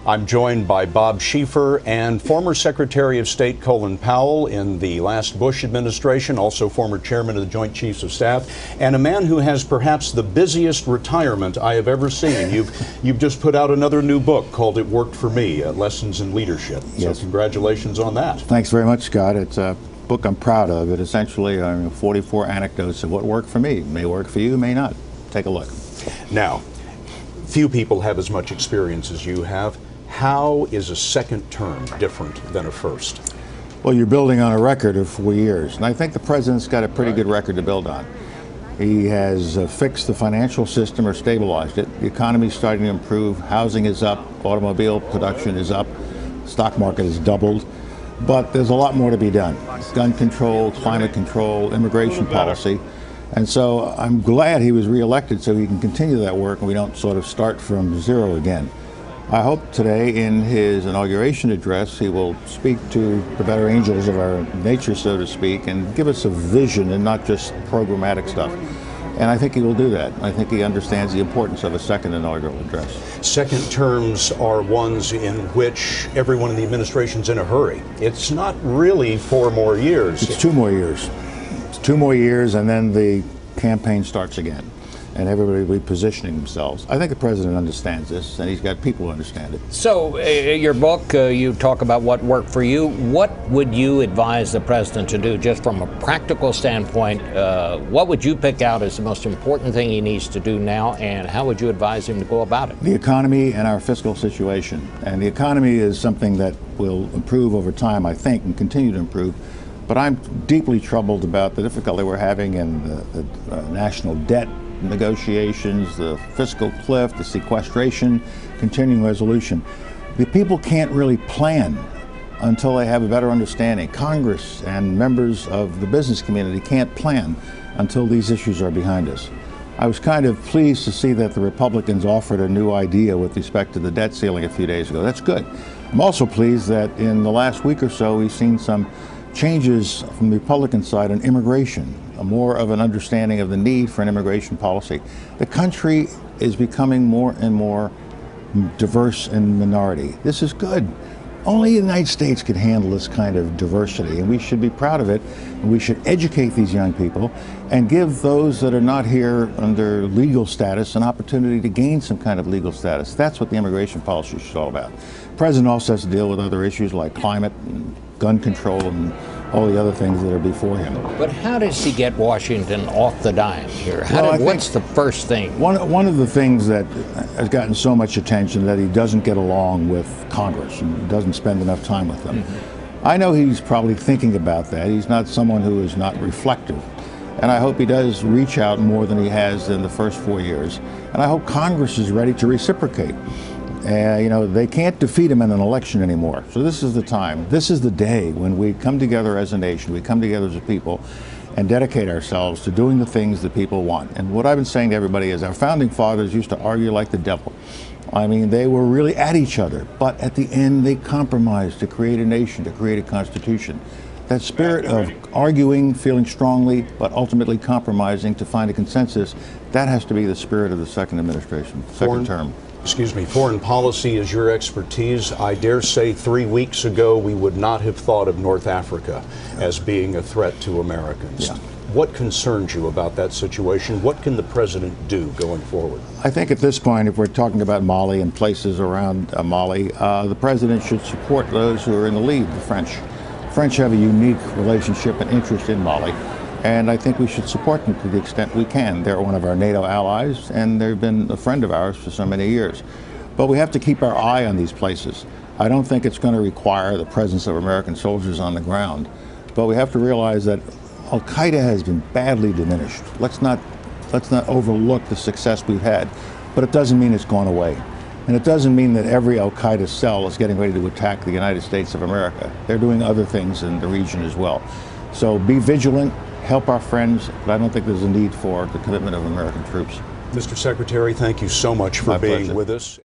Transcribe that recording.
I'm joined by Bob Schieffer and former Secretary of State Colin Powell in the last Bush administration, also former chairman of the Joint Chiefs of Staff, and a man who has perhaps the busiest retirement I have ever seen. You've just put out another new book called It Worked for Me, Lessons in Leadership. Yes. So congratulations on that. Thanks very much, Scott. It's a book I'm proud of. It essentially 44 anecdotes of what worked for me. May work for you, may not. Take a look. Now, few people have as much experience as you have. How is a second term different than a first? Well, you're building on a record of 4 years, and I think the president's got a pretty good record to build on. He has fixed the financial system or stabilized it. The economy's starting to improve. Housing is up. Automobile production is up. Stock market has doubled. But there's a lot more to be done. Gun control, climate control, immigration policy. And so I'm glad he was reelected so he can continue that work and we don't sort of start from zero again. I hope today in his inauguration address he will speak to the better angels of our nature, so to speak, and give us a vision and not just programmatic stuff. And I think he will do that. I think he understands the importance of a second inaugural address. Second terms are ones in which everyone in the administration's in a hurry. It's not really 4 more years. It's 2 more years. It's 2 more years and then the campaign starts again. And everybody will be positioning themselves. I think the president understands this, and he's got people who understand it. So, your book, you talk about what worked for you. What would you advise the president to do, just from a practical standpoint? What would you pick out as the most important thing he needs to do now, and how would you advise him to go about it? The economy and our fiscal situation. And the economy is something that will improve over time, I think, and continue to improve. But I'm deeply troubled about the difficulty we're having in the national debt negotiations, the fiscal cliff, the sequestration, continuing resolution. The people can't really plan until they have a better understanding. Congress and members of the business community can't plan until these issues are behind us. I was kind of pleased to see that the Republicans offered a new idea with respect to the debt ceiling a few days ago. That's good. I'm also pleased that in the last week or so we've seen some changes from the Republican side on immigration, more of an understanding of the need for an immigration policy. The country is becoming more and more diverse and minority. This is good. Only the United States can handle this kind of diversity, and we should be proud of it. And we should educate these young people and give those that are not here under legal status an opportunity to gain some kind of legal status. That's what the immigration policy is all about. The president also has to deal with other issues like climate and gun control and all the other things that are before him. But how does he get Washington off the dime here? What's the first thing? One of the things that has gotten so much attention that he doesn't get along with Congress and doesn't spend enough time with them. Mm-hmm. I know he's probably thinking about that. He's not someone who is not reflective. And I hope he does reach out more than he has in the first 4 years. And I hope Congress is ready to reciprocate. They can't defeat him in an election anymore. So this is the time. This is the day when we come together as a nation, we come together as a people and dedicate ourselves to doing the things that people want. And what I've been saying to everybody is our founding fathers used to argue like the devil. I mean, they were really at each other, but at the end they compromised to create a nation, to create a constitution. That spirit of arguing, feeling strongly, but ultimately compromising to find a consensus, that has to be the spirit of the second administration, second term. Foreign policy is your expertise. I dare say 3 weeks ago we would not have thought of North Africa as being a threat to Americans. Yeah. What concerns you about that situation? What can the president do going forward? I think at this point, if we're talking about Mali and places around Mali, the president should support those who are in the lead, the French. The French have a unique relationship and interest in Mali. And I think we should support them to the extent we can. They're one of our NATO allies, and they've been a friend of ours for so many years. But we have to keep our eye on these places. I don't think it's going to require the presence of American soldiers on the ground. But we have to realize that Al-Qaeda has been badly diminished. Let's not overlook the success we've had. But it doesn't mean it's gone away. And it doesn't mean that every Al-Qaeda cell is getting ready to attack the United States of America. They're doing other things in the region as well. So be vigilant. Help our friends, but I don't think there's a need for the commitment of American troops. Mr. Secretary, thank you so much for being with us.